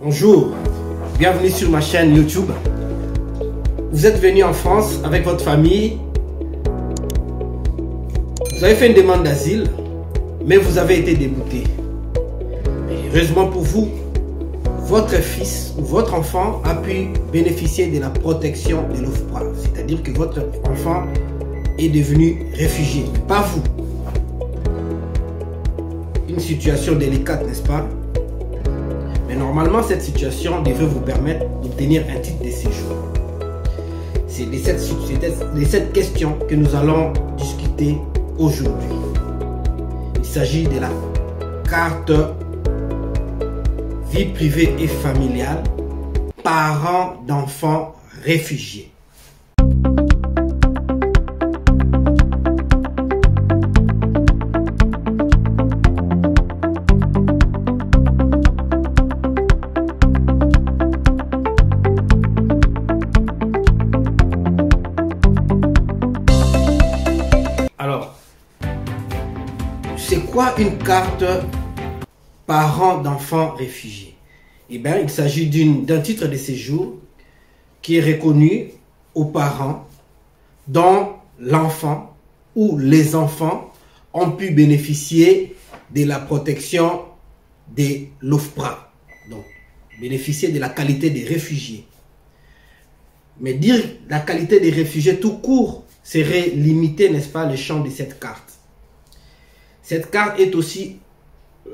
Bonjour, bienvenue sur ma chaîne YouTube. Vous êtes venu en France avec votre famille. Vous avez fait une demande d'asile, mais vous avez été débouté. Mais heureusement pour vous, votre fils ou votre enfant a pu bénéficier de la protection de l'OFPRA. C'est-à-dire que votre enfant est devenu réfugié, pas vous. Une situation délicate, n'est-ce pas? Mais normalement, cette situation devrait vous permettre d'obtenir un titre de séjour. C'est de cette question que nous allons discuter aujourd'hui. Il s'agit de la carte vie privée et familiale, parents d'enfants réfugiés. Alors, c'est quoi une carte parents d'enfants réfugiés? Eh bien, il s'agit d'un titre de séjour qui est reconnu aux parents dont l'enfant ou les enfants ont pu bénéficier de la protection de l'OFPRA. Donc, bénéficier de la qualité des réfugiés. Mais dire la qualité des réfugiés tout court serait limiter, n'est-ce pas, le champ de cette carte. Cette carte est aussi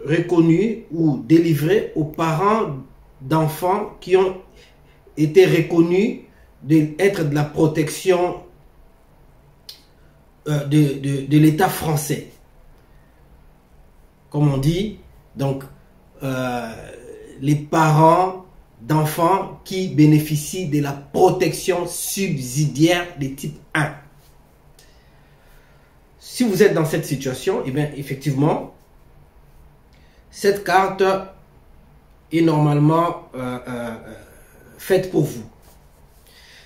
reconnue ou délivrée aux parents d'enfants qui ont été reconnus d'être de la protection de l'État français. Comme on dit, donc, les parents d'enfants qui bénéficient de la protection subsidiaire de type 1. Si vous êtes dans cette situation, eh bien, effectivement, cette carte est normalement faite pour vous.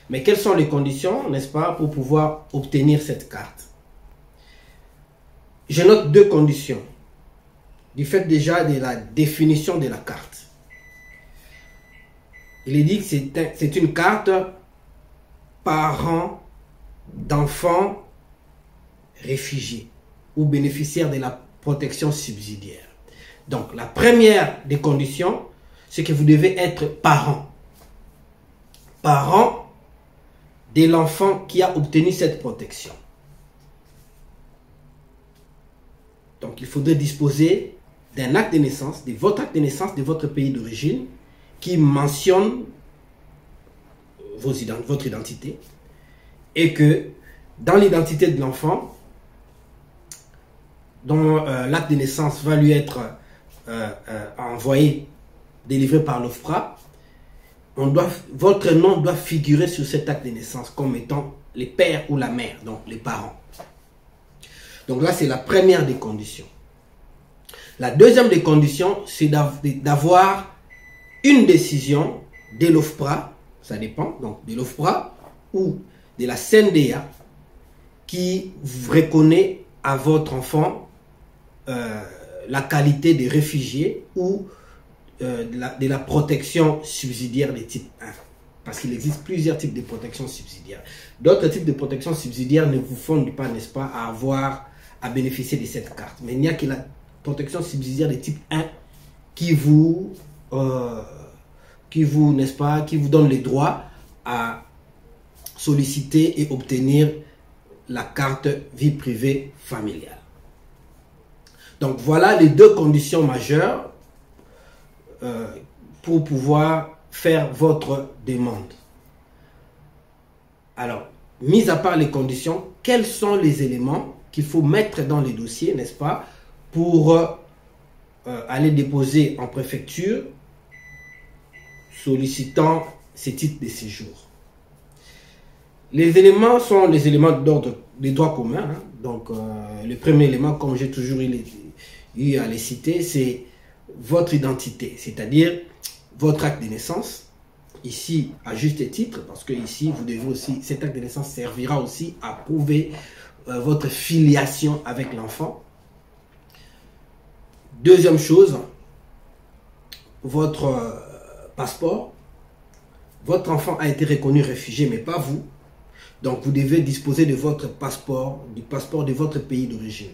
Mais quelles sont les conditions, n'est-ce pas, pour pouvoir obtenir cette carte? Je note deux conditions. Du fait déjà de la définition de la carte. Il est dit que c'est une carte parents d'enfants réfugiés ou bénéficiaires de la protection subsidiaire. Donc, la première des conditions, c'est que vous devez être parent. Parent de l'enfant qui a obtenu cette protection. Donc, il faudrait disposer d'un acte de naissance, de votre acte de naissance de votre pays d'origine, qui mentionne votre identité, et que dans l'identité de l'enfant, dont l'acte de naissance va lui être envoyé, délivré par l'OFPRA, votre nom doit figurer sur cet acte de naissance comme étant les pères ou la mère, donc les parents. Donc là, c'est la première des conditions. La deuxième des conditions, c'est d'avoir une décision de l'OFPRA, ça dépend, donc de l'OFPRA ou de la CNDA, qui reconnaît à votre enfant la qualité de réfugié ou de la protection subsidiaire de type 1. Parce qu'il existe plusieurs types de protection subsidiaire. D'autres types de protection subsidiaire ne vous fondent pas, n'est-ce pas, à bénéficier de cette carte. Mais il n'y a que la protection subsidiaire de type 1 qui vous n'est-ce pas, qui vous donne les droits à solliciter et obtenir la carte vie privée familiale. Donc voilà les deux conditions majeures pour pouvoir faire votre demande. Alors, mis à part les conditions, quels sont les éléments qu'il faut mettre dans les dossiers, n'est-ce pas, pour aller déposer en préfecture sollicitant ces titres de séjour? Les éléments sont les éléments d'ordre des droits communs. Hein. Donc, le premier élément, comme j'ai toujours eu à les citer, c'est votre identité, c'est-à-dire votre acte de naissance. Ici, à juste titre, parce que ici, vous devez aussi, cet acte de naissance servira aussi à prouver votre filiation avec l'enfant. Deuxième chose, votre passeport. Votre enfant a été reconnu réfugié, mais pas vous. Donc, vous devez disposer de votre passeport, du passeport de votre pays d'origine.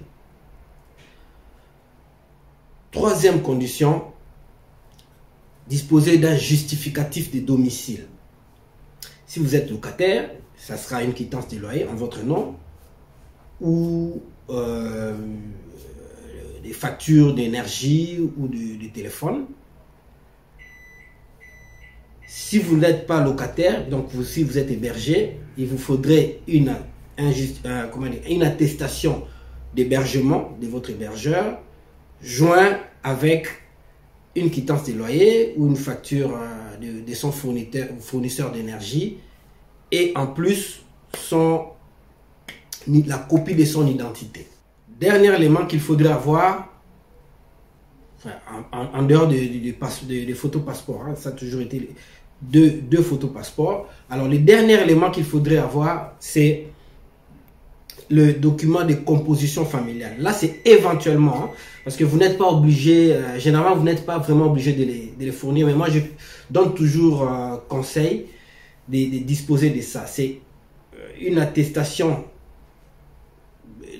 Troisième condition, disposer d'un justificatif de domicile. Si vous êtes locataire, ça sera une quittance de loyer en votre nom ou des factures d'énergie ou de téléphone. Si vous n'êtes pas locataire, donc si vous êtes hébergé, il vous faudrait une attestation d'hébergement de votre hébergeur, joint avec une quittance de loyer ou une facture de son fournisseur d'énergie et en plus la copie de son identité. Dernier élément qu'il faudrait avoir, en dehors des photos passeports, hein, ça a toujours été deux photos passeports. Alors le dernier élément qu'il faudrait avoir, c'est le document de composition familiale. Là, c'est éventuellement, hein, parce que vous n'êtes pas obligé, généralement, vous n'êtes pas vraiment obligé de les fournir, mais moi, je donne toujours conseil de disposer de ça. C'est une attestation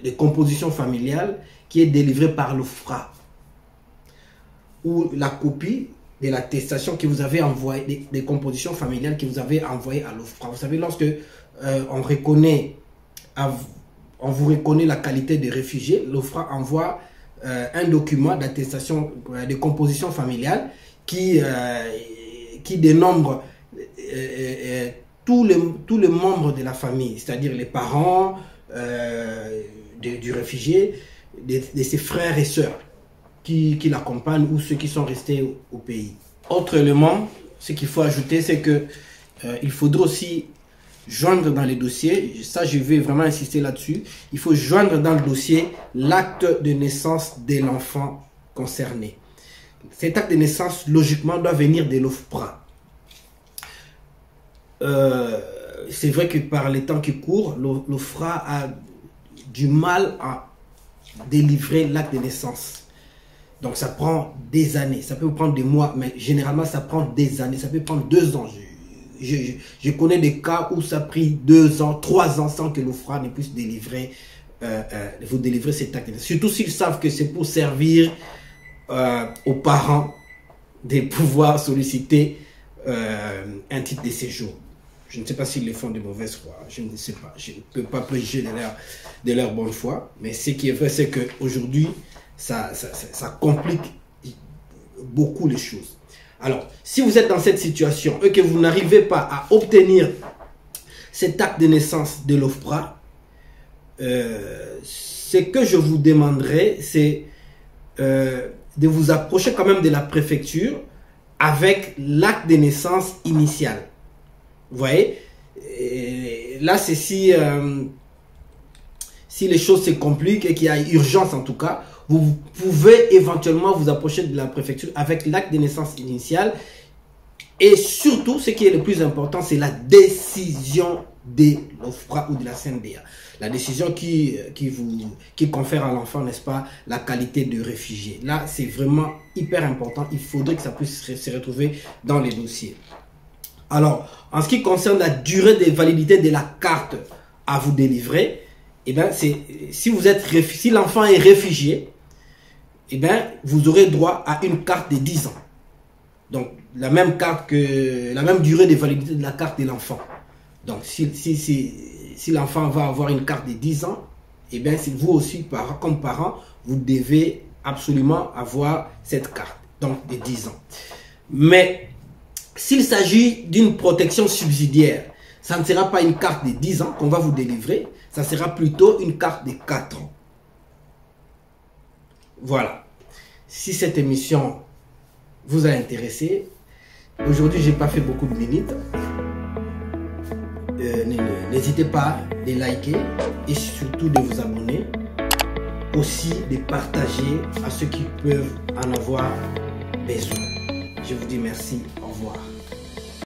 de composition familiale qui est délivrée par l'OFPRA, ou la copie de l'attestation que vous avez envoyée, des compositions familiales que vous avez envoyées à l'OFPRA. Vous savez, lorsque on vous reconnaît la qualité de réfugié, l'OFPRA envoie un document d'attestation de composition familiale qui dénombre tous les membres de la famille, c'est-à-dire les parents du réfugié, de ses frères et sœurs qui l'accompagnent ou ceux qui sont restés au pays. Autre élément, ce qu'il faut ajouter, c'est que il faudra aussi joindre dans les dossiers, ça je vais vraiment insister là-dessus, il faut joindre dans le dossier l'acte de naissance de l'enfant concerné. Cet acte de naissance, logiquement, doit venir de l'OFPRA. C'est vrai que par les temps qui courent, l'OFPRA a du mal à délivrer l'acte de naissance. Donc ça prend des années, ça peut prendre des mois, mais généralement ça prend des années, ça peut prendre 2 ans. Je connais des cas où ça a pris 2 ans, 3 ans sans que l'OFPRA ne puisse délivrer, vous délivrer cet acte. Surtout s'ils savent que c'est pour servir aux parents de pouvoir solliciter un titre de séjour. Je ne sais pas s'ils le font de mauvaise foi, je ne sais pas. Je ne peux pas préjuger de leur bonne foi, mais ce qui est vrai, c'est qu'aujourd'hui, ça complique beaucoup les choses. Alors, si vous êtes dans cette situation et que vous n'arrivez pas à obtenir cet acte de naissance de l'OFPRA, ce que je vous demanderai, c'est de vous approcher quand même de la préfecture avec l'acte de naissance initial. Vous voyez, et là, c'est si les choses se compliquent et qu'il y a urgence en tout cas, vous pouvez éventuellement vous approcher de la préfecture avec l'acte de naissance initial. Et surtout, ce qui est le plus important, c'est la décision de l'OFPRA ou de la CNDA. La décision qui confère à l'enfant, n'est-ce pas, la qualité de réfugié. Là, c'est vraiment hyper important. Il faudrait que ça puisse se retrouver dans les dossiers. Alors, en ce qui concerne la durée de validité de la carte à vous délivrer, eh bien, si l'enfant est réfugié, eh bien, vous aurez droit à une carte de 10 ans. Donc, la même durée de validité de la carte de l'enfant. Donc, si l'enfant va avoir une carte de 10 ans, eh bien, vous aussi, comme parent, vous devez absolument avoir cette carte, donc de 10 ans. Mais, s'il s'agit d'une protection subsidiaire, ça ne sera pas une carte de 10 ans qu'on va vous délivrer, ça sera plutôt une carte de 4 ans. Voilà. Si cette émission vous a intéressé, aujourd'hui, je n'ai pas fait beaucoup de minutes. N'hésitez pas de liker et surtout de vous abonner. Aussi de partager à ceux qui peuvent en avoir besoin. Je vous dis merci. Au revoir.